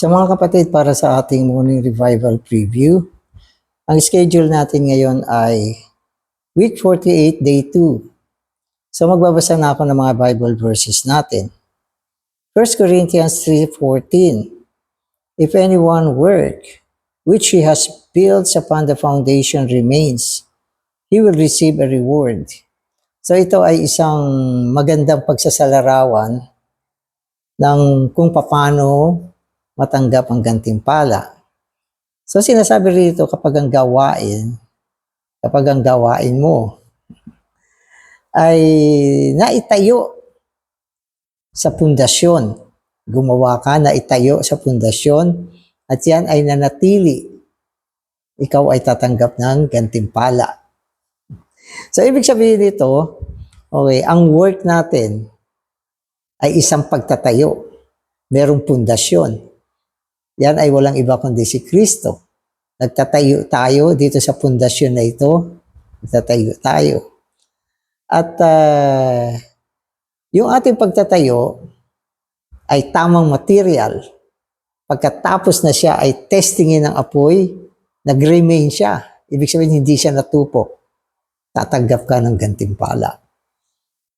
Sa mga kapatid, para sa ating morning revival preview, ang schedule natin ngayon ay week 48, day 2. So magbabasa na ako ng mga Bible verses natin. 1 Corinthians 3:14. If anyone work, which he has built upon the foundation remains, he will receive a reward. So ito ay isang magandang pagsasalarawan ng kung paano matanggap ang gantimpala. So sinasabi rito kapag ang gawain mo ay naitayo sa pundasyon, gumawa ka, naitayo sa pundasyon, at yan ay nanatili, ikaw ay tatanggap ng gantimpala. So ibig sabihin nito, okay, ang work natin ay isang pagtatayo, merong pundasyon. Yan ay walang iba kundi si Kristo. Nagtatayo tayo dito sa pundasyon na ito. Nagtatayo tayo. At yung ating pagtatayo ay tamang material. Pagkatapos na siya ay testingin ng apoy, nag-remain siya. Ibig sabihin hindi siya natupo. Tatanggap ka ng gantimpala.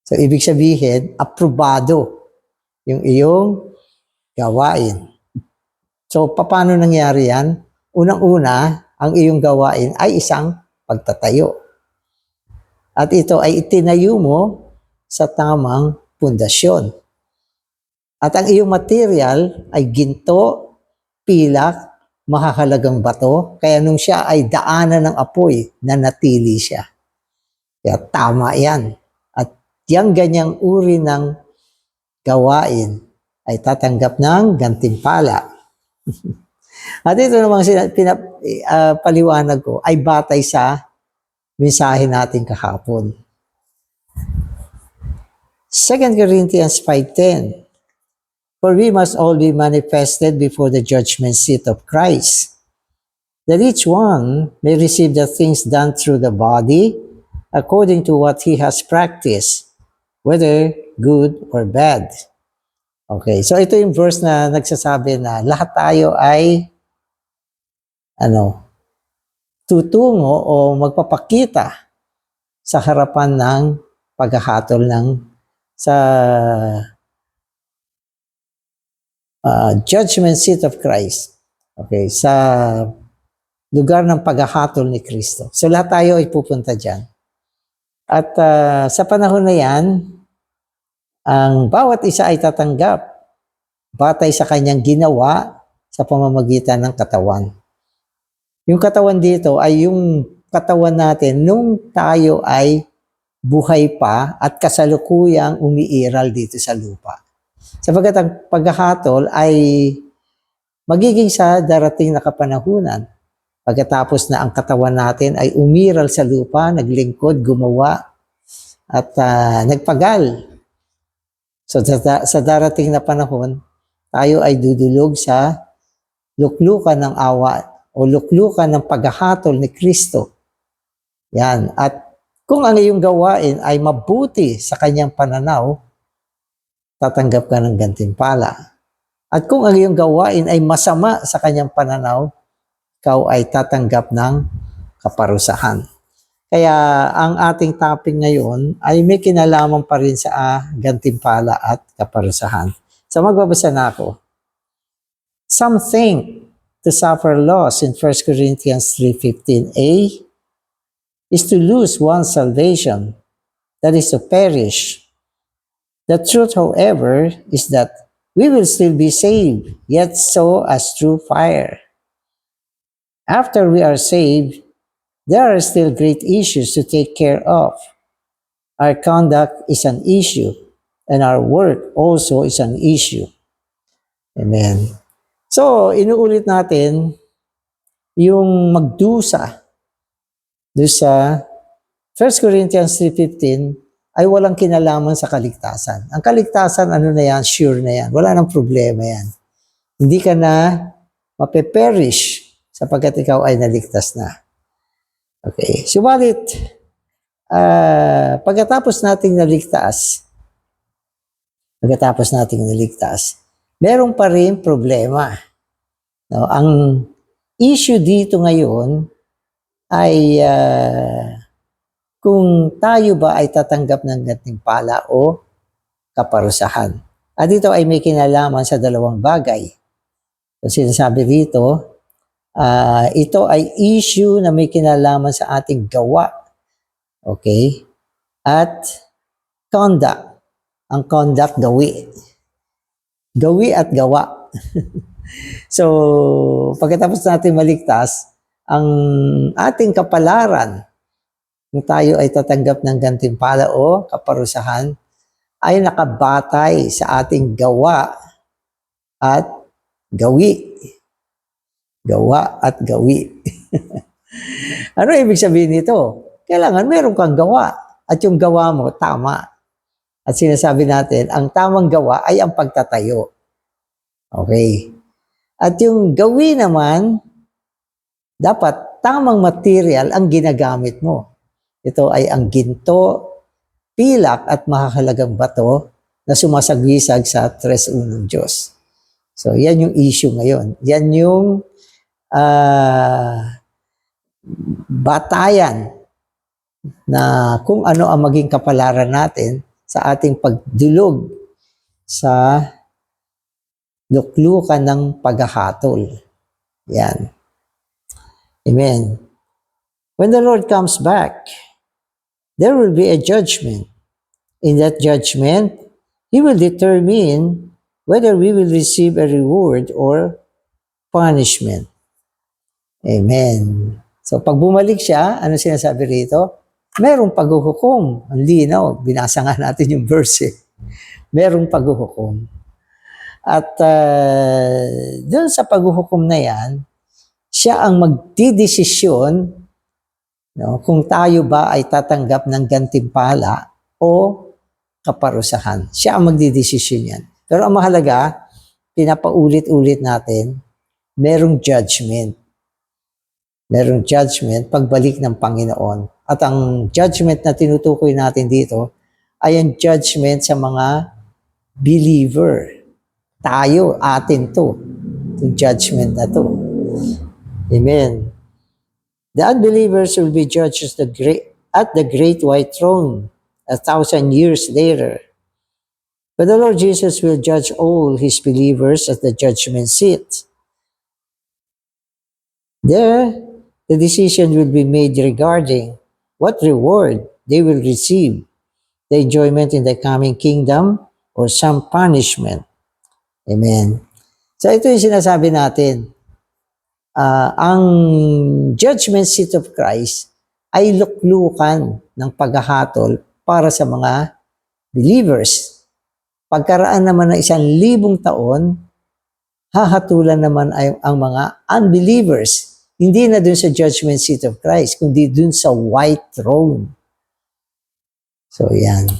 So ibig sabihin, aprobado yung iyong gawain. So, paano nangyari yan? Unang-una, ang iyong gawain ay isang pagtatayo. At ito ay itinayo mo sa tamang pundasyon. At ang iyong material ay ginto, pilak, mahahalagang bato. Kaya nung siya ay daanan ng apoy, nanatili siya. Kaya tama yan. At yung ganyang uri ng gawain ay tatanggap ng gantimpala. At ito namang paliwanag ko ay batay sa mensahe natin kahapon. 2 Corinthians 5:10. For we must all be manifested before the judgment seat of Christ, that each one may receive the things done through the body according to what he has practiced, whether good or bad. Okay, so ito yung verse na nagsasabi na lahat tayo ay tutungo o magpapakita sa harapan ng paghahatol sa judgment seat of Christ. Okay, sa lugar ng paghahatol ni Kristo. So lahat tayo ay pupunta dyan. At sa panahon na yan, ang bawat isa ay tatanggap batay sa kanyang ginawa sa pamamagitan ng katawan. Yung katawan dito ay yung katawan natin nung tayo ay buhay pa at kasalukuyang umiiral dito sa lupa. Sapagkat ang paghahatol ay magiging sa darating na kapanahunan. Pagkatapos na ang katawan natin ay umiral sa lupa, naglingkod, gumawa, at nagpagal. So sa darating na panahon, tayo ay dudulog sa luklukan ng awa o luklukan ng paghahatol ni Kristo. Yan. At kung ang iyong gawain ay mabuti sa kanyang pananaw, tatanggap ka ng gantimpala. At kung ang iyong gawain ay masama sa kanyang pananaw, ikaw ay tatanggap ng kaparusahan. Kaya ang ating topic ngayon ay may kinalaman pa rin sa gantimpala at kaparusahan. So magbabasa na ako. Some think to suffer loss in 1 Corinthians 3:15a is to lose one's salvation, that is to perish. The truth, however, is that we will still be saved, yet so as through fire. After we are saved, there are still great issues to take care of. Our conduct is an issue, and our work also is an issue. Amen. So, inuulit natin yung magdusa doon sa 1 Corinthians 3:15 ay walang kinalaman sa kaligtasan. Ang kaligtasan, ano na yan? Sure na yan. Wala nang problema yan. Hindi ka na mapeperish sapagkat ikaw ay naligtas na. Okay. Subalit, pagkatapos nating naligtas, merong pa rin problema. No, ang issue dito ngayon ay kung tayo ba ay tatanggap ng gantimpala o kaparusahan. At ito ay may kinalaman sa dalawang bagay. So, sinasabi dito, ito ay issue na may kinalaman sa ating gawa. Okay? At conduct. Ang conduct, gawi. Gawi at gawa. So, pagkatapos natin maligtas, ang ating kapalaran, kung tayo ay tatanggap ng gantimpala o kaparusahan, ay nakabatay sa ating gawa at gawi. Gawa at gawi. Ano ibig sabihin nito? Kailangan meron kang gawa at yung gawa mo tama. At sinasabi natin, ang tamang gawa ay ang pagtatayo. Okay. At yung gawi naman, dapat tamang material ang ginagamit mo. Ito ay ang ginto, pilak at mahahalagang bato na sumasagwisag sa Tres Unong Diyos. So, yan yung issue ngayon. Yan yung batayan na kung ano ang maging kapalaran natin sa ating pagdulog sa luklukan ng paghahatol. Yan. Amen. When the Lord comes back, there will be a judgment. In that judgment, He will determine whether we will receive a reward or punishment. Amen. So pag bumalik siya, ano sinasabi rito? Merong paghuhukom. Ang linaw, binasa nga natin yung verse. Merong paghuhukom. At dun sa paghuhukom na yan, siya ang magdidesisyon, no, kung tayo ba ay tatanggap ng gantimpala o kaparusahan. Siya ang magdidesisyon yan. Pero ang mahalaga, pinapaulit-ulit natin, merong judgment. Merong judgment pagbalik ng Panginoon. At ang judgment na tinutukoy natin dito ay ang judgment sa mga believer. Tayo, atin to. Yung judgment na to. Amen. The unbelievers will be judged at the great white throne 1,000 years later. But the Lord Jesus will judge all His believers at the judgment seat. There, the decision will be made regarding what reward they will receive, the enjoyment in the coming kingdom or some punishment. Amen. So ito yung sinasabi natin. Ang judgment seat of Christ ay luklukan ng paghahatol para sa mga believers. Pagkaraan naman ng 1,000 taon, hahatulan naman ay ang mga unbelievers. Hindi na dun sa judgment seat of Christ, kundi dun sa white throne. So, yan.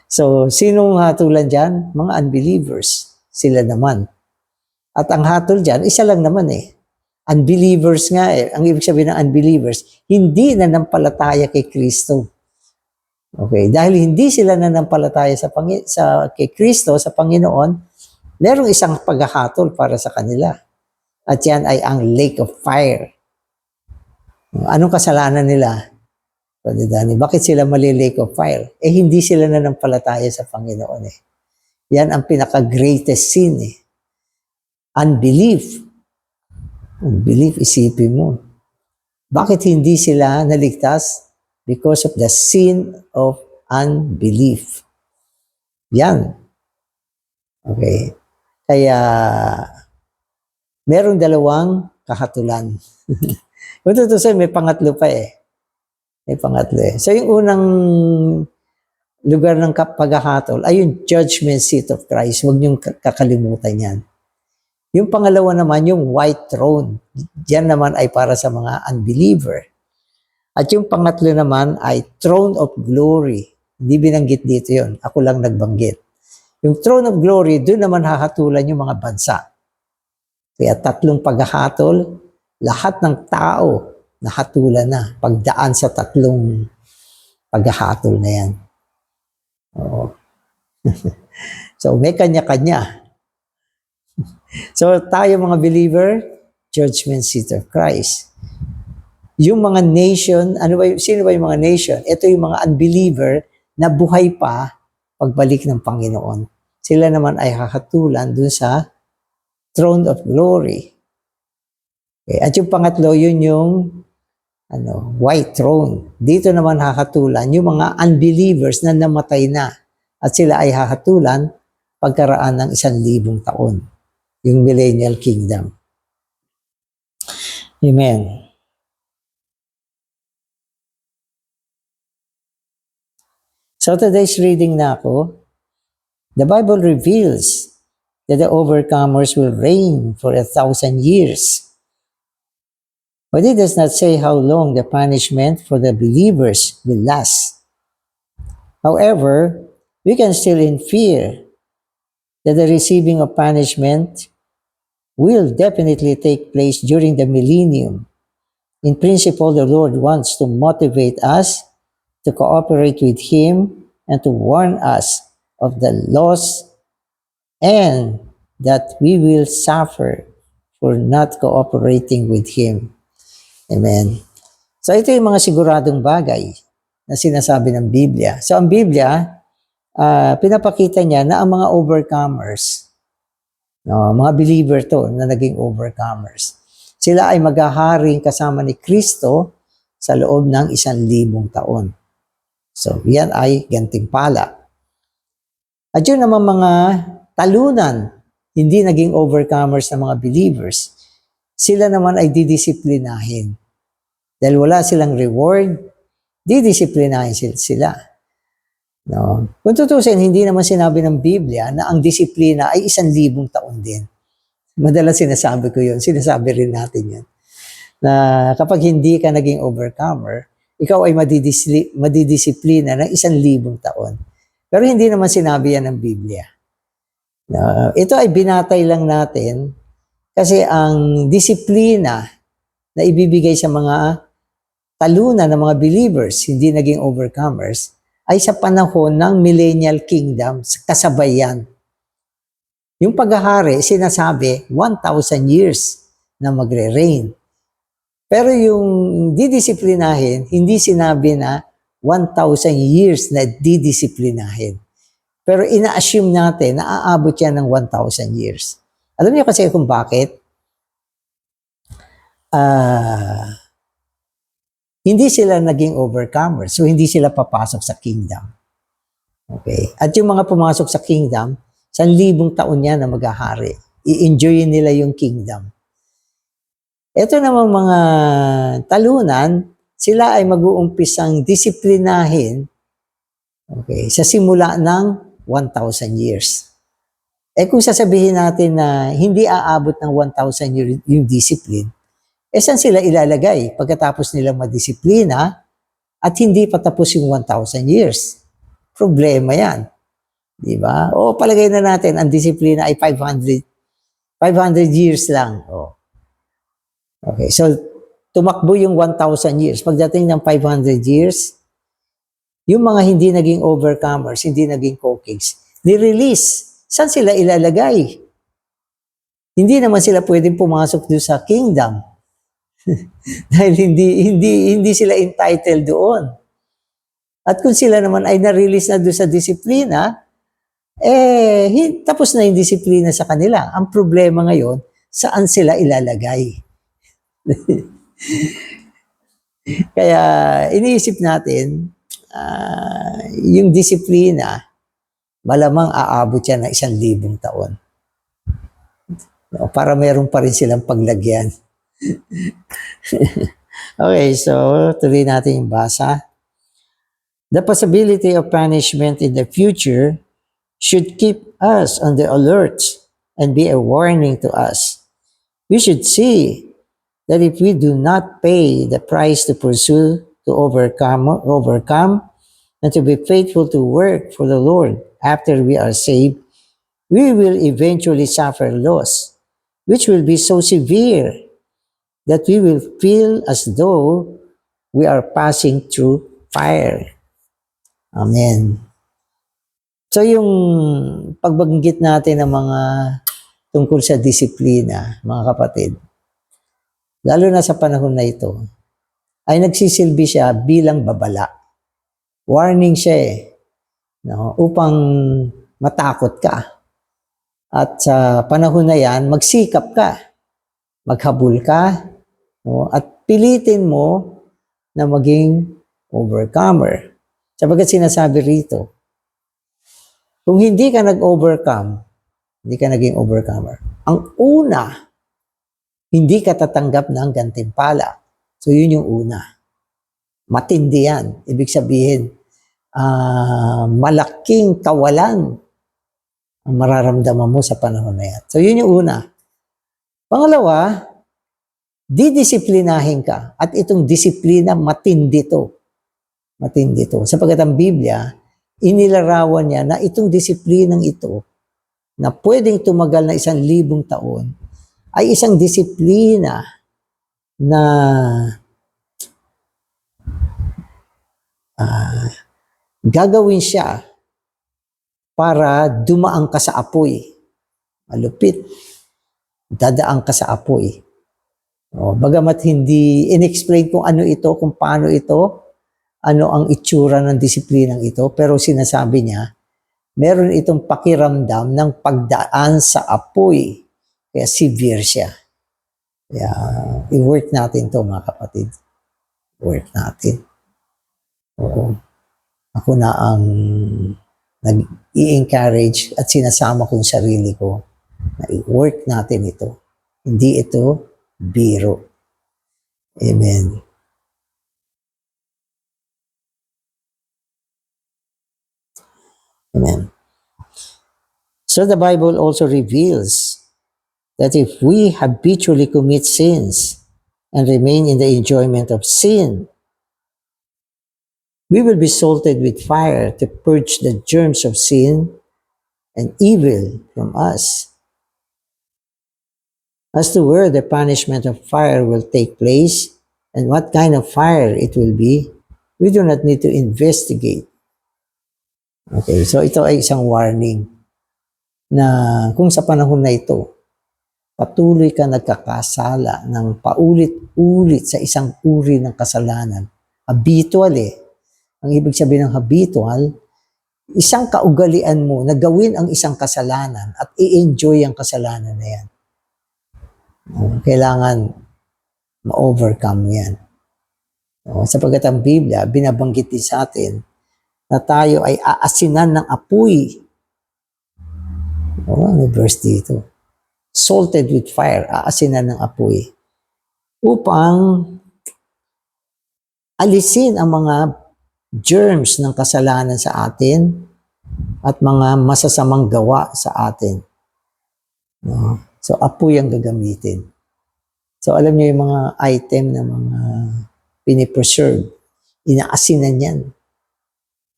So, sinong hatulan dyan? Mga unbelievers. Sila naman. At ang hatol dyan, isa lang naman eh. Unbelievers nga eh. Ang ibig sabihin ng unbelievers, hindi nanampalataya kay Kristo. Okay, dahil hindi sila nanampalataya kay Kristo, sa Panginoon, merong isang paghahatol para sa kanila. At yan ay ang lake of fire. Anong kasalanan nila? Brother Danny, bakit sila mali lake of fire? Eh, hindi sila nanampalataya sa Panginoon eh. Yan ang pinaka-greatest sin eh. Unbelief. Unbelief, isipin mo. Bakit hindi sila naligtas? Because of the sin of unbelief. Yan. Okay. Kaya, merong dalawang kahatulan. Kung tutusin, may pangatlo pa eh. May pangatlo eh. So, yung unang lugar ng paghahatol ay yung judgment seat of Christ. Huwag niyong kakalimutan yan. Yung pangalawa naman, yung white throne. Diyan naman ay para sa mga unbeliever. At yung pangatlo naman ay throne of glory. Hindi binanggit dito yun. Ako lang nagbanggit. Yung throne of glory, doon naman hahatulan yung mga bansa. Kaya 3 paghahatol, lahat ng tao nahatulan na. Pagdaan sa 3 paghahatol na yan. Oo. So may kanya-kanya. So tayo mga believer, judgment seat of Christ. Yung mga nation, sino ba yung mga nation? Ito yung mga unbeliever na buhay pa pagbalik ng Panginoon. Sila naman ay hahatulan dun sa throne of glory. Okay. At yung pangatlo, yun yung white throne. Dito naman hahatulan yung mga unbelievers na namatay na. At sila ay hahatulan pagkaraan ng 1,000 taon. Yung millennial kingdom. Amen. So today's reading na ako, the Bible reveals that the overcomers will reign for 1,000 years. But it does not say how long the punishment for the believers will last. However, we can still infer that the receiving of punishment will definitely take place during the millennium. In principle, the Lord wants to motivate us to cooperate with Him and to warn us of the loss and that we will suffer for not cooperating with Him. Amen. So ito yung mga siguradong bagay na sinasabi ng Biblia. So ang Biblia, pinapakita niya na ang mga overcomers, mga believer to na naging overcomers, sila ay maghaharing kasama ni Kristo sa loob ng 1,000 taon. So, yan ay gantimpala. At yun naman mga talunan, hindi naging overcomers ng mga believers, sila naman ay didisiplinahin. Dahil wala silang reward, didisiplinahin sila. No? Kung tutusin, hindi naman sinabi ng Biblia na ang disiplina ay 1,000 taon din. Madalas sinasabi ko yun, sinasabi rin natin yun. Na kapag hindi ka naging overcomer, ikaw ay madidisiplina ng 1,000 taon. Pero hindi naman sinabi yan ng Biblia. Ito ay binatay lang natin kasi ang disiplina na ibibigay sa mga talunan ng mga believers, hindi naging overcomers, ay sa panahon ng millennial kingdom, kasabay yan. Yung paghahari, sinasabi, 1,000 years na magre-reign. Pero yung didisiplinahin, hindi sinabi na 1,000 years na didisiplinahin. Pero ina-assume natin na aabot yan ng 1,000 years. Alam niyo kasi kung bakit? Hindi sila naging overcomers, so hindi sila papasok sa kingdom. Okay? At yung mga pumasok sa kingdom, 1,000 taon yan na maghahari. I-enjoy nila yung kingdom. Ito namang mga talunan, sila ay mag-uumpisang disiplinahin, okay, sa simula ng 1,000 years. Kung sasabihin natin na hindi aabot ng 1,000 years yung discipline, saan sila ilalagay pagkatapos nilang madisiplina at hindi patapos yung 1,000 years? Problema yan. Di ba? O palagay na natin, ang disiplina ay 500 years lang. O. Okay, so tumakbo yung 1,000 years. Pagdating ng 500 years, yung mga hindi naging overcomers, hindi naging co-kings, ni-release. Saan sila ilalagay? Hindi naman sila pwedeng pumasok doon sa kingdom. Dahil hindi sila entitled doon. At kung sila naman ay na-release na doon sa disiplina, tapos na yung disiplina sa kanila. Ang problema ngayon, saan sila ilalagay? Kaya iniisip natin, yung disiplina, malamang aabot yan ng 1,000 taon. Para meron pa rin silang paglagyan. Okay, so tuloy natin yung basa. The possibility of punishment in the future should keep us on the alert and be a warning to us. We should see that if we do not pay the price to pursue, to overcome, and to be faithful to work for the Lord after we are saved, we will eventually suffer loss, which will be so severe that we will feel as though we are passing through fire. Amen. So yung pagbanggit natin ng mga tungkol sa disiplina, mga kapatid, lalo na sa panahon na ito, ay nagsisilbi siya bilang babala. Warning siya no, upang matakot ka. At sa panahon na yan, magsikap ka, maghabol ka, no, at pilitin mo na maging overcomer. Sabagat sinasabi rito, kung hindi ka nag-overcome, hindi ka naging overcomer. Ang una, hindi ka tatanggap ng gantimpala. So yun yung una. Matindi yan. Ibig sabihin, malaking kawalan ang mararamdaman mo sa panahon na yan. So yun yung una. Pangalawa, didisiplinahin ka. At itong disiplina, matindi to. Matindi to. Sapagkat ang Biblia, inilarawan niya na itong disiplinang ito, na pwedeng tumagal na 1,000 taon, ay isang disiplina na gagawin siya para dumaan ka sa apoy. Malupit. Dadaan ka sa apoy. Bagamat hindi in-explain kung ano ito, kung paano ito, ano ang itsura ng disiplinang ito, pero sinasabi niya, meron itong pakiramdam ng pagdaan sa apoy. Kaya severe siya. Kaya i-work natin to, mga kapatid. Work natin. Oo. Ako na ang nag-i-encourage at sinasama ko yung sarili ko na i-work natin ito. Hindi ito biro. Amen. Amen. So the Bible also reveals that if we habitually commit sins and remain in the enjoyment of sin, we will be salted with fire to purge the germs of sin and evil from us. As to where the punishment of fire will take place and what kind of fire it will be, we do not need to investigate. Okay, so ito ay isang warning na kung sa panahon na ito, patuloy ka nagkakasala ng paulit-ulit sa isang uri ng kasalanan. Habitual Ang ibig sabihin ng habitual, isang kaugalian mo na gawin ang isang kasalanan at i-enjoy ang kasalanan na yan. Kailangan ma-overcome yan. Sapagkat ang Biblia, binabanggit din sa atin na tayo ay aasinan ng apoy. May verse dito. Salted with fire, aasinan ng apoy. Upang alisin ang mga germs ng kasalanan sa atin at mga masasamang gawa sa atin. So, apoy ang gagamitin. So, alam niyo yung mga item na mga pinipreserve, inaasinan yan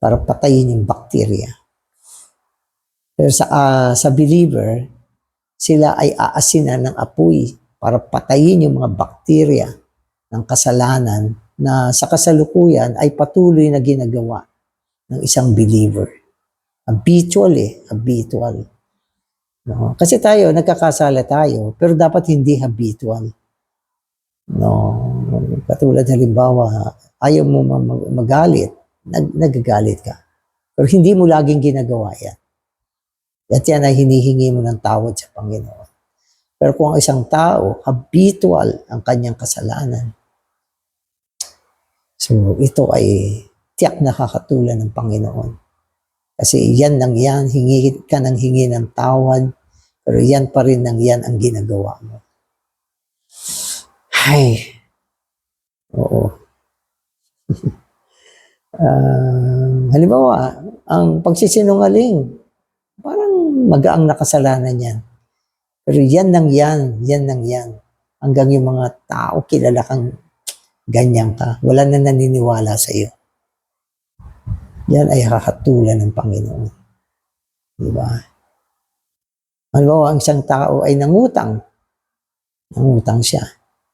para patayin yung bacteria. Pero sa believer, sila ay aasinan ng apoy para patayin yung mga bacteria ng kasalanan na sa kasalukuyan ay patuloy na ginagawa ng isang believer. Habitual habitual. No? Kasi tayo, nagkakasala tayo, pero dapat hindi habitual. No? Katulad halimbawa, ayaw mo magalit, nagagalit ka. Pero hindi mo laging ginagawa yan. At yan ay hinihingi mo ng tawad sa Panginoon. Pero kung ang isang tao, habitual ang kanyang kasalanan, so ito ay tiyak nakakatulan ng Panginoon. Kasi yan nang yan, hingi ka ng hingi ng tawad, pero yan pa rin nang yan ang ginagawa mo. Ay, oo. Halimbawa, ang pagsisinungaling, parang magaang nakasalanan yan. Pero yan nang yan. Hanggang yung mga tao, kilala kang ganyan ka. Wala na naniniwala sa iyo. Yan ay kakatulan ng Panginoon. Diba? Halimbawa, ang isang tao ay nangutang siya.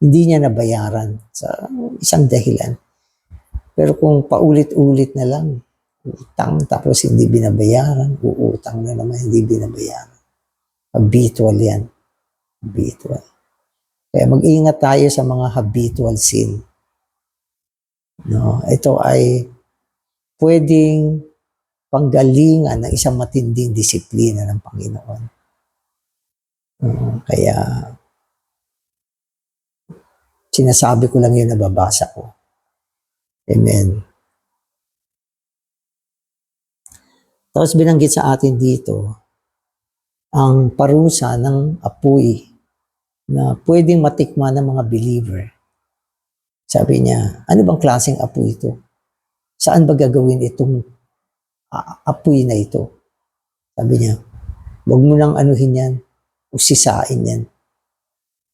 Hindi niya nabayaran sa isang dahilan. Pero kung paulit-ulit na lang, utang tapos hindi binabayaran, uutang na naman, hindi binabayaran. Habitual yan. Habitual. Kaya mag-ingat tayo sa mga habitual sin. No? Ito ay pwedeng panggalingan ng isang matinding disiplina ng Panginoon. Kaya sinasabi ko lang yun, nababasa ko. Amen. Tapos binanggit sa atin dito ang parusa ng apoy na pwedeng matikman ng mga believer. Sabi niya, ano bang klaseng apoy ito? Saan ba gagawin itong apoy na ito? Sabi niya, huwag mo nang anuhin yan, usisain yan.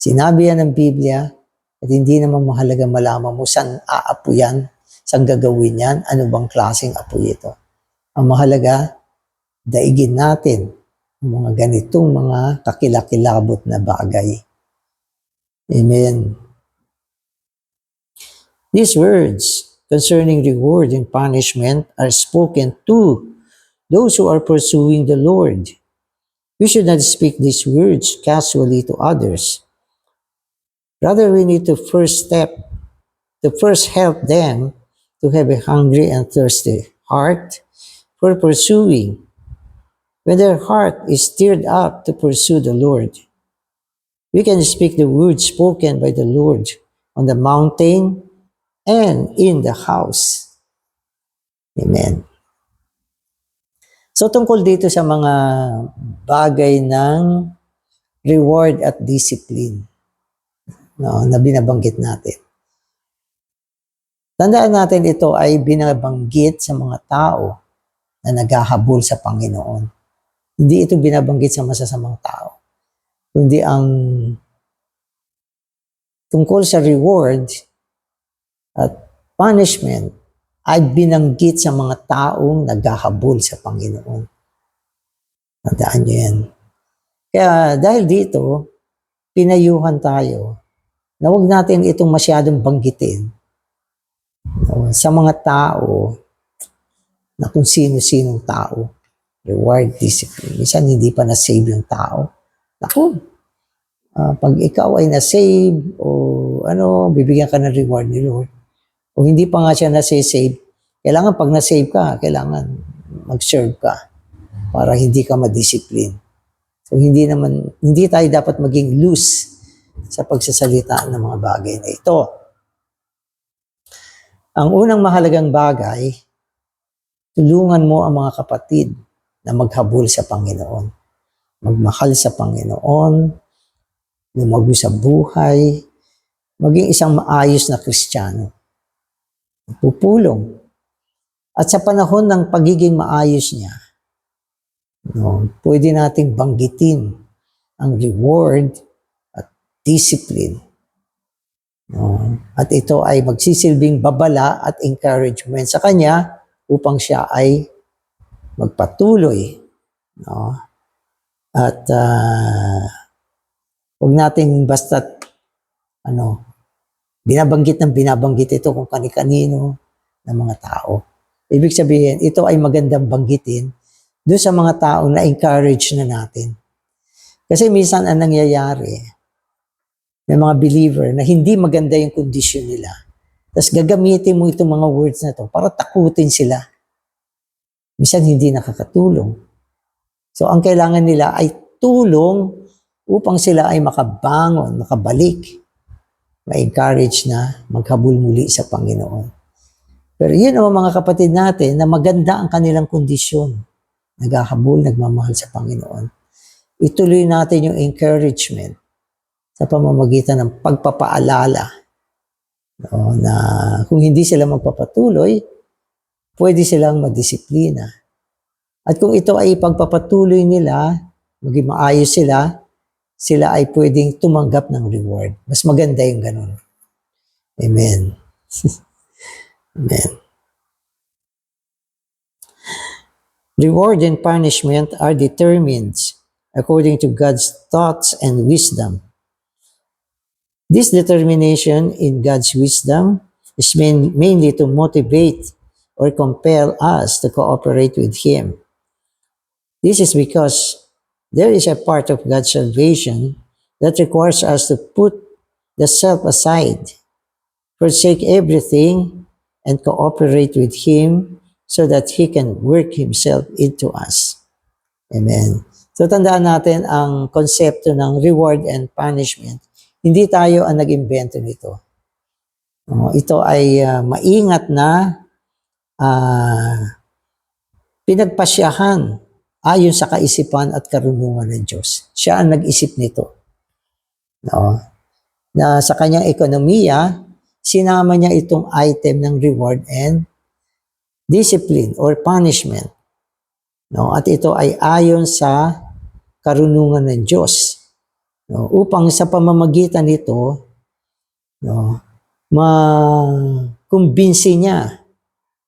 Sinabi yan ng Biblia at hindi naman mahalaga malaman mo saan aapuyan, saan gagawin yan, ano bang klaseng apoy ito. Ang mahalaga, daigin natin ang mga ganitong mga kakilakilabot na bagay. Amen. These words concerning reward and punishment are spoken to those who are pursuing the Lord. We should not speak these words casually to others. Rather, we need to first help them to have a hungry and thirsty heart for pursuing. When their heart is stirred up to pursue the Lord, we can speak the words spoken by the Lord on the mountain and in the house. Amen. So tungkol dito sa mga bagay ng reward at discipline, no, na binabanggit natin. Tandaan natin ito ay binabanggit sa mga tao na naghahabol sa Panginoon. Hindi ito binabanggit sa masasamang tao. Kundi ang tungkol sa reward at punishment ay binanggit sa mga taong naghahabol sa Panginoon. Tandaan nyo yan. Kaya dahil dito, pinayuhan tayo na huwag natin itong masyadong banggitin, no, sa mga tao na kung sino-sinong tao. Reward, discipline. Minsan hindi pa na-save yung tao. Naku, pag ikaw ay na-save o bibigyan ka ng reward ni Lord. O hindi pa nga siya na-save, kailangan pag na-save ka, kailangan mag-serve ka para hindi ka ma-discipline. So hindi tayo dapat maging loose sa pagsasalita ng mga bagay na ito. Ang unang mahalagang bagay, tulungan mo ang mga kapatid na maghabol sa Panginoon. Magmahal sa Panginoon, lumago sa buhay, maging isang maayos na Kristiyano. Pupulong. At sa panahon ng pagiging maayos niya, no, pwede nating banggitin ang reward at discipline. No, at ito ay magsisilbing babala at encouragement sa kanya upang siya ay magpatuloy. No? At huwag nating basta't binabanggit ito kung kani-kanino ng mga tao. Ibig sabihin, ito ay magandang banggitin doon sa mga taong na-encourage na natin. Kasi minsan ang nangyayari, may mga believer na hindi maganda yung kondisyon nila. Tapos gagamitin mo itong mga words na to para takutin sila. Minsan hindi nakakatulong. So ang kailangan nila ay tulong upang sila ay makabangon, makabalik, ma-encourage na maghabol muli sa Panginoon. Pero yun ang mga kapatid natin na maganda ang kanilang kondisyon. Naghahabol, nagmamahal sa Panginoon. Ituloy natin yung encouragement sa pamamagitan ng pagpapaalala, no, na kung hindi sila magpapatuloy, pwede silang madisiplina. At kung ito ay pagpapatuloy nila, maging maayos sila ay pwedeng tumanggap ng reward. Mas maganda yung ganun. Amen. Amen. Reward and punishment are determined according to God's thoughts and wisdom. This determination in God's wisdom is mainly to motivate or compel us to cooperate with Him. This is because There is a part of God's salvation that requires us to put the self aside, forsake everything, and cooperate with Him so that He can work Himself into us. Amen. So tandaan natin ang konsepto ng reward and punishment. Hindi tayo ang nag-imbento nito. Ito ay maingat na pinagpasyahan ayon sa kaisipan at karunungan ng Diyos. Siya ang nag-isip nito. No? Na sa kanyang ekonomiya, sinama niya itong item ng reward and discipline or punishment. No? At ito ay ayon sa karunungan ng Diyos. No? Upang sa pamamagitan nito, no, makumbinsi niya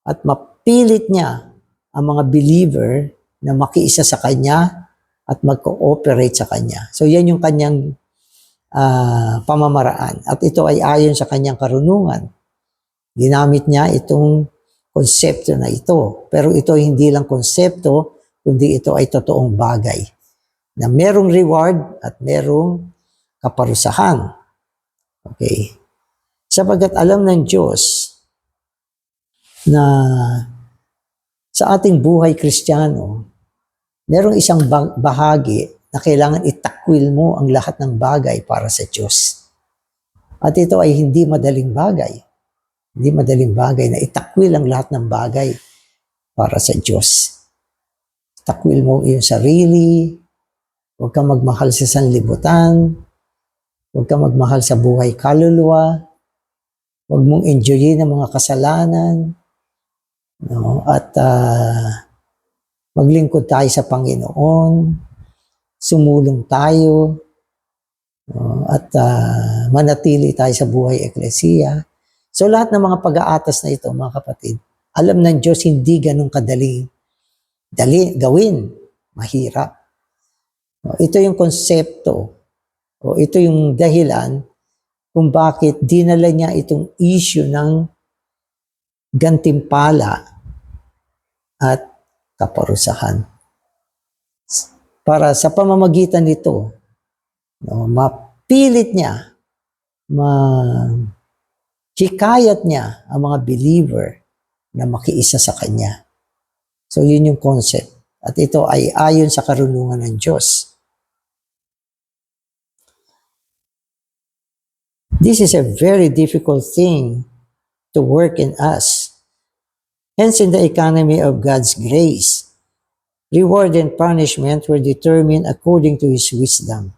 at mapilit niya ang mga believer na makiisa sa Kanya at mag-cooperate sa Kanya. So yan yung Kanyang pamamaraan. At ito ay ayon sa Kanyang karunungan. Ginamit niya itong konsepto na ito. Pero ito hindi lang konsepto, kundi ito ay totoong bagay. Na merong reward at merong kaparusahan. Okay. Sapagkat alam ng Diyos na sa ating buhay Kristiyano, merong isang bahagi na kailangan itakwil mo ang lahat ng bagay para sa Diyos. At ito ay hindi madaling bagay. Hindi madaling bagay na itakwil ang lahat ng bagay para sa Diyos. Takwil mo iyong sarili, huwag kang magmahal sa sanlibutan, huwag kang magmahal sa buhay kaluluwa, huwag mong enjoyin ang mga kasalanan, no? At maglingkod tayo sa Panginoon, sumulong tayo, no? At manatili tayo sa buhay eklesiya. So lahat ng mga pag-aatas na ito, mga kapatid, alam ng Diyos hindi ganun kadaling gawin, mahirap. No? Ito yung konsepto, o ito yung dahilan kung bakit dinala niya itong issue ng gantimpala at kaparusahan. Para sa pamamagitan nito, no, mapilit niya, hikayat niya ang mga believer na makiisa sa Kanya. So yun yung concept. At ito ay ayon sa karunungan ng Diyos. This is a very difficult thing to work in us. Hence, in the economy of God's grace, reward and punishment were determined according to His wisdom.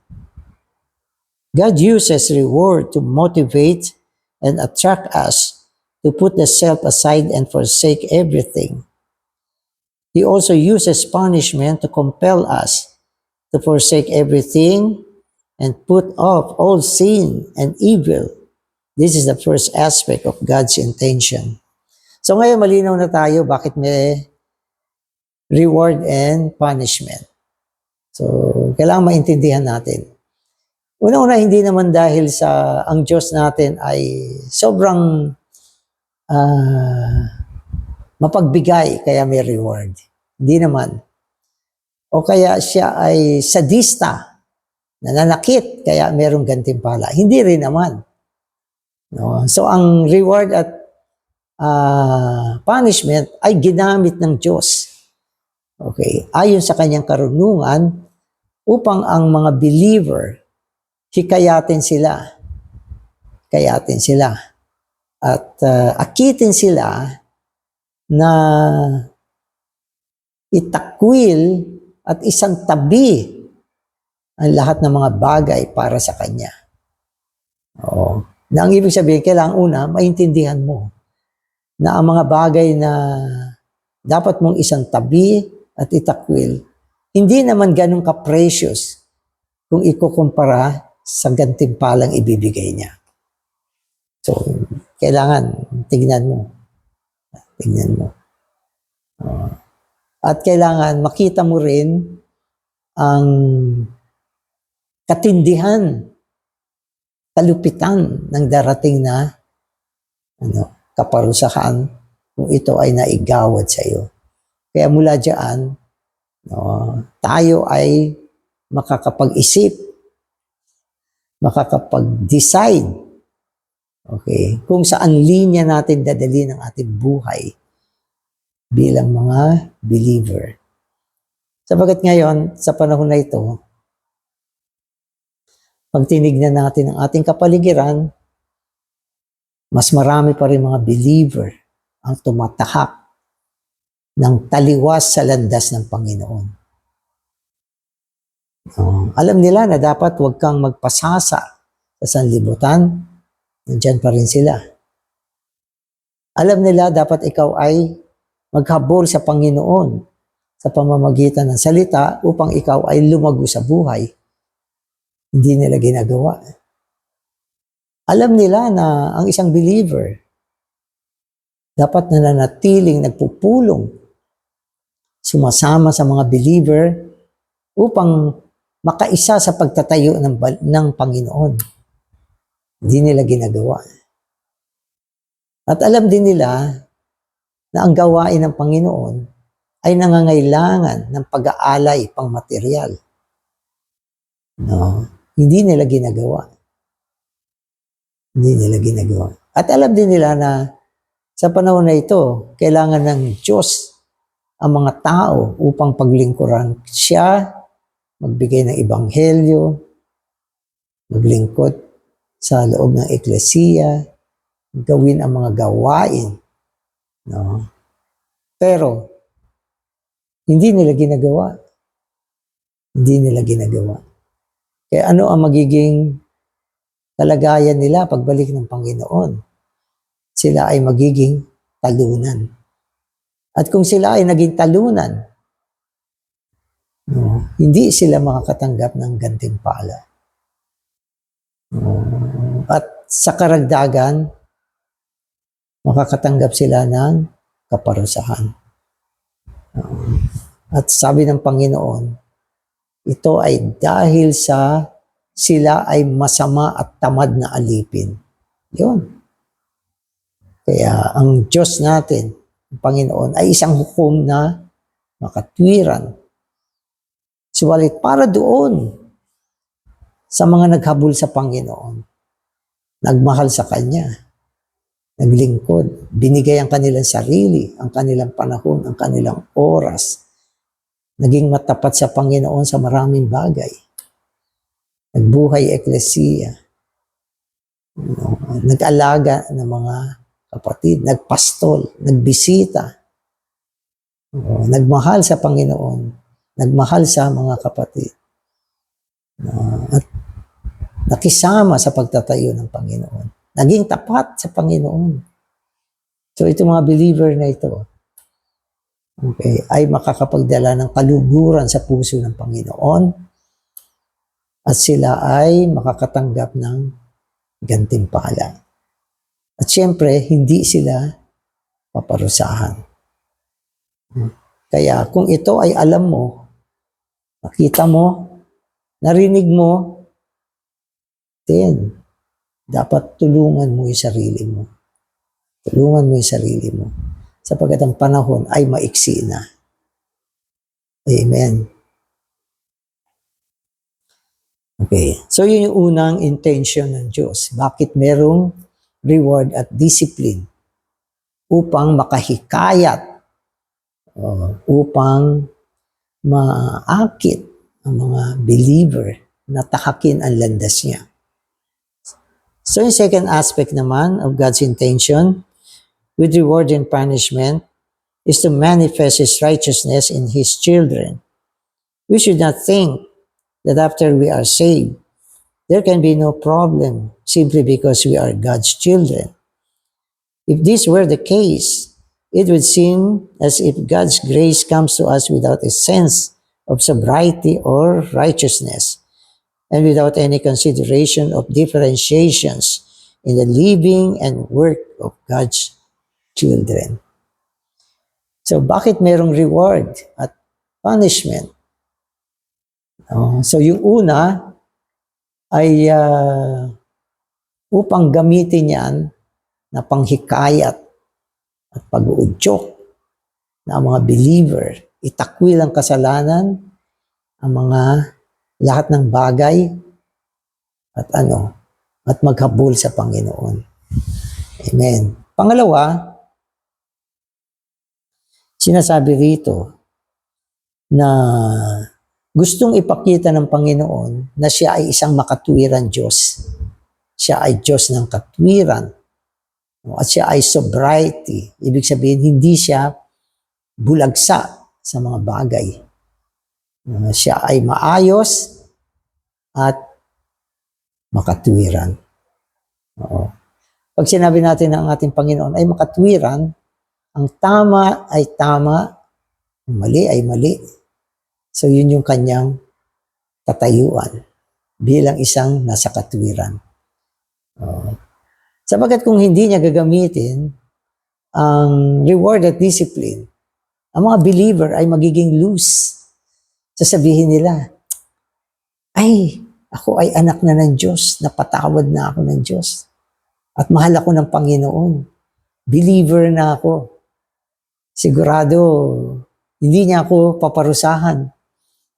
God uses reward to motivate and attract us to put the self aside and forsake everything. He also uses punishment to compel us to forsake everything and put off all sin and evil. This is the first aspect of God's intention. So ngayon malinaw na tayo bakit may reward and punishment. So kailangan maintindihan natin. Una-una, hindi naman dahil sa ang Diyos natin ay sobrang mapagbigay kaya may reward. Hindi naman. O kaya siya ay sadista, nananakit kaya mayroong gantimpala. Hindi rin naman. No? So ang reward at punishment ay ginamit ng Diyos. Okay, ayon sa kanyang karunungan upang ang mga believer hikayatin sila. Kayatin sila. At akitin sila na itakwil at isang tabi ang lahat ng mga bagay para sa Kanya. Oo. Na ang ibig sabihin, kailangan una, maintindihan mo na ang mga bagay na dapat mong isang tabi at itakwil, hindi naman ganun ka-precious kung ikukumpara sa gantimpalang ibibigay niya. So, kailangan tignan mo. Tignan mo. At kailangan makita mo rin ang katindihan, kalupitan ng darating na kaparusahan kung ito ay naigawad sa iyo. Kaya mula diyan, tayo ay makakapag-isip, makakapag-decide, okay, kung saan linya natin dadalhin ang ating buhay bilang mga believer. Sapagat ngayon, sa panahon na ito, pag tinignan natin ang ating kapaligiran, mas marami pa rin mga believer ang tumatahak ng taliwas sa landas ng Panginoon. Alam nila na dapat huwag kang magpasasa sa sanlibutan, nandyan pa rin sila. Alam nila dapat ikaw ay maghabol sa Panginoon sa pamamagitan ng salita upang ikaw ay lumago sa buhay. Hindi nila ginagawa. Alam nila na ang isang believer dapat nananatiling nagpupulong, sumasama sa mga believer upang makaisa sa pagtatayo ng Panginoon. Hindi nila ginagawa. At alam din nila na ang gawain ng Panginoon ay nangangailangan ng pag-aalay pang material. No? Hindi nila ginagawa. Hindi nila ginagawa. At alam din nila na sa panahon na ito, kailangan ng Diyos ang mga tao upang paglingkuran siya, magbigay ng ebanghelyo, maglingkod sa loob ng eklesiya, gawin ang mga gawain. No? Pero, hindi nila ginagawa. Hindi nila ginagawa. Kaya ano ang magiging kalagayan nila pagbalik ng Panginoon? Sila ay magiging talunan. At kung sila ay naging talunan, no, hindi sila makakatanggap ng gantimpala. At sa karagdagan, makakatanggap sila ng kaparusahan. At sabi ng Panginoon, ito ay dahil sa sila ay masama at tamad na alipin. Yun. Kaya ang Diyos natin, ang Panginoon, ay isang hukom na makatwiran. Subalit para doon sa mga naghabol sa Panginoon, nagmahal sa Kanya, naglingkod, binigay ang kanilang sarili, ang kanilang panahon, ang kanilang oras, naging matapat sa Panginoon sa maraming bagay. Nagbuhay eklesiya, nag-alaga ng mga kapatid, nagpastol, nagbisita, nagmahal sa Panginoon, nagmahal sa mga kapatid, at nakisama sa pagtatayo ng Panginoon. Naging tapat sa Panginoon. So itong mga believer na ito, okay, ay makakapagdala ng kaluguran sa puso ng Panginoon at sila ay makakatanggap ng gantimpala. At siyempre, hindi sila paparusahan. Kaya kung ito ay alam mo, nakita mo, narinig mo, then dapat tulungan mo yung sarili mo. Tulungan mo yung sarili mo. Sapagkat ang panahon ay maiksi na. Amen. Okay. So yun yung unang intention ng Diyos. Bakit merong reward at discipline? Upang makahikayat, upang maakit ang mga believer na tahakin ang landas niya. So yung second aspect naman of God's intention with reward and punishment is to manifest His righteousness in His children. We should not think that after we are saved, there can be no problem simply because we are God's children. If this were the case, it would seem as if God's grace comes to us without a sense of sobriety or righteousness, and without any consideration of differentiations in the living and work of God's children. So, bakit merong reward at punishment? So, yung una ay upang gamitin yan na panghikayat at pag-uudyok na ang mga believer, itakwil ang kasalanan, ang mga lahat ng bagay at at maghabol sa Panginoon. Amen. Pangalawa, sinasabi rito na gustong ipakita ng Panginoon na siya ay isang makatwiran Diyos. Siya ay Diyos ng katwiran. At siya ay sobriety. Ibig sabihin, hindi siya bulagsa sa mga bagay. Siya ay maayos at makatwiran. Oo. Pag sinabi natin na ang ating Panginoon ay makatwiran, ang tama ay tama, ang mali ay mali. So yun yung kanyang katayuan bilang isang nasa katwiran. Sabagat kung hindi niya gagamitin ang reward at discipline, ang mga believer ay magiging loose. Sasabihin nila, ay, ako ay anak na ng Diyos, napatawad na ako ng Diyos. At mahal ako ng Panginoon. Believer na ako. Sigurado, hindi niya ako paparusahan.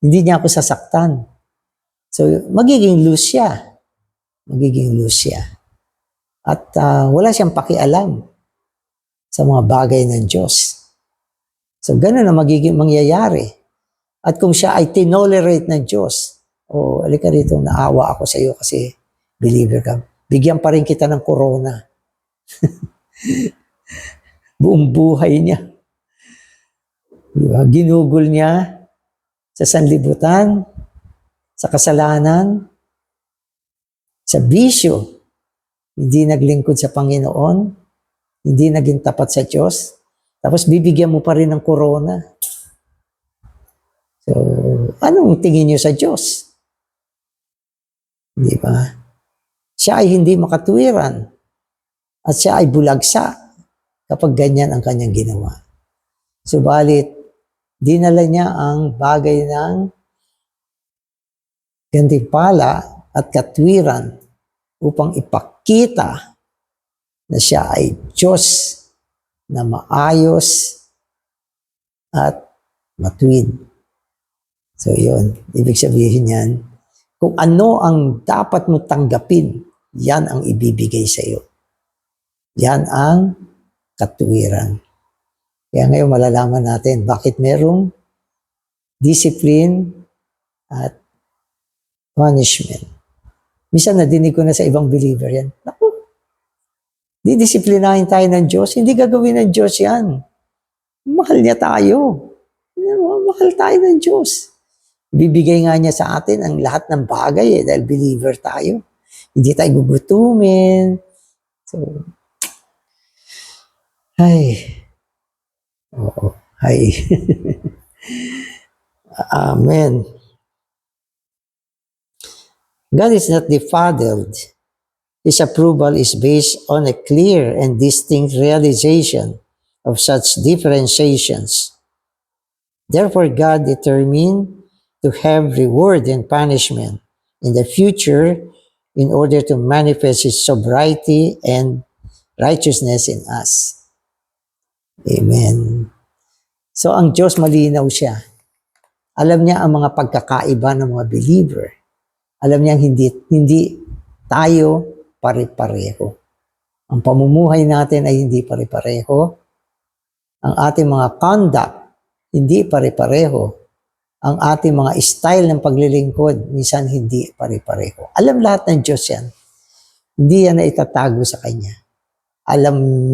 Hindi niya ako sasaktan. So, magiging loose siya. Magiging loose siya. At wala siyang pakialam sa mga bagay ng Diyos. So, ganun na magiging mangyayari. At kung siya ay tinolerate ng Diyos, alika rito, naawa ako sa iyo kasi believer ka. Bigyan pa rin kita ng corona. Buong buhay niya. Diba? Ginugol niya sa sanlibutan, sa kasalanan, sa bisyo. Hindi naglingkod sa Panginoon, hindi naging tapat sa Diyos, tapos bibigyan mo pa rin ng corona. So, anong tingin niyo sa Diyos? Di ba? Siya ay hindi makatwiran at siya ay bulagsa kapag ganyan ang kanyang ginawa. Subalit, dinala niya ang bagay ng gantimpala at katwiran upang ipakita na siya ay Diyos na maayos at matuwid. So yun, ibig sabihin yan, kung ano ang dapat mo tanggapin, yan ang ibibigay sa iyo. Yan ang katwiran. Kaya ngayon malalaman natin bakit merong discipline at punishment. Minsan nadinig ko na sa ibang believer yan. Naku, didisiplinahin tayo ng Diyos. Hindi gagawin ng Diyos yan. Mahal niya tayo. Mahal tayo ng Diyos. Bibigay nga niya sa atin ang lahat ng bagay dahil believer tayo. Hindi tayo gugutumin. So, Amen. God is not befuddled. His approval is based on a clear and distinct realization of such differentiations. Therefore, God determined to have reward and punishment in the future in order to manifest His sobriety and righteousness in us. Amen. So, ang Diyos malinaw siya. Alam niya ang mga pagkakaiba ng mga believer. Alam niya hindi tayo pare-pareho. Ang pamumuhay natin ay hindi pare-pareho. Ang ating mga conduct, hindi pare-pareho. Ang ating mga style ng paglilingkod, minsan hindi pare-pareho. Alam lahat ng Diyos yan. Hindi yan na itatago sa Kanya. Alam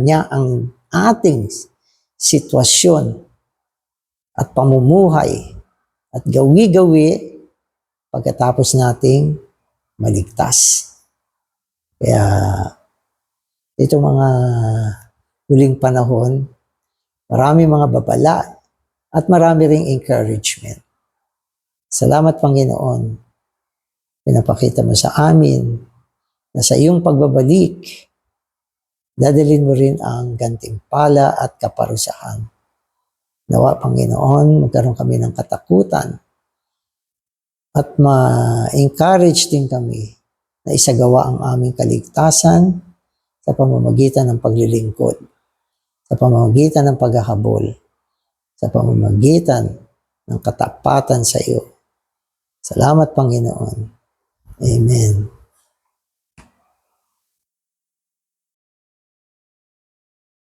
niya ang ating sitwasyon at pamumuhay at gawi-gawi pagkatapos nating maligtas. Kaya itong mga huling panahon, marami mga babala at marami ring encouragement. Salamat Panginoon, pinapakita mo sa amin na sa iyong pagbabalik, dadalhin mo rin ang gantimpala at kaparusahan. Nawa Panginoon, magkaroon kami ng katakutan at ma-encourage din kami na isagawa ang aming kaligtasan sa pamamagitan ng paglilingkod, sa pamamagitan ng paghahabol, sa pamamagitan ng katapatan sa iyo. Salamat, Panginoon. Amen.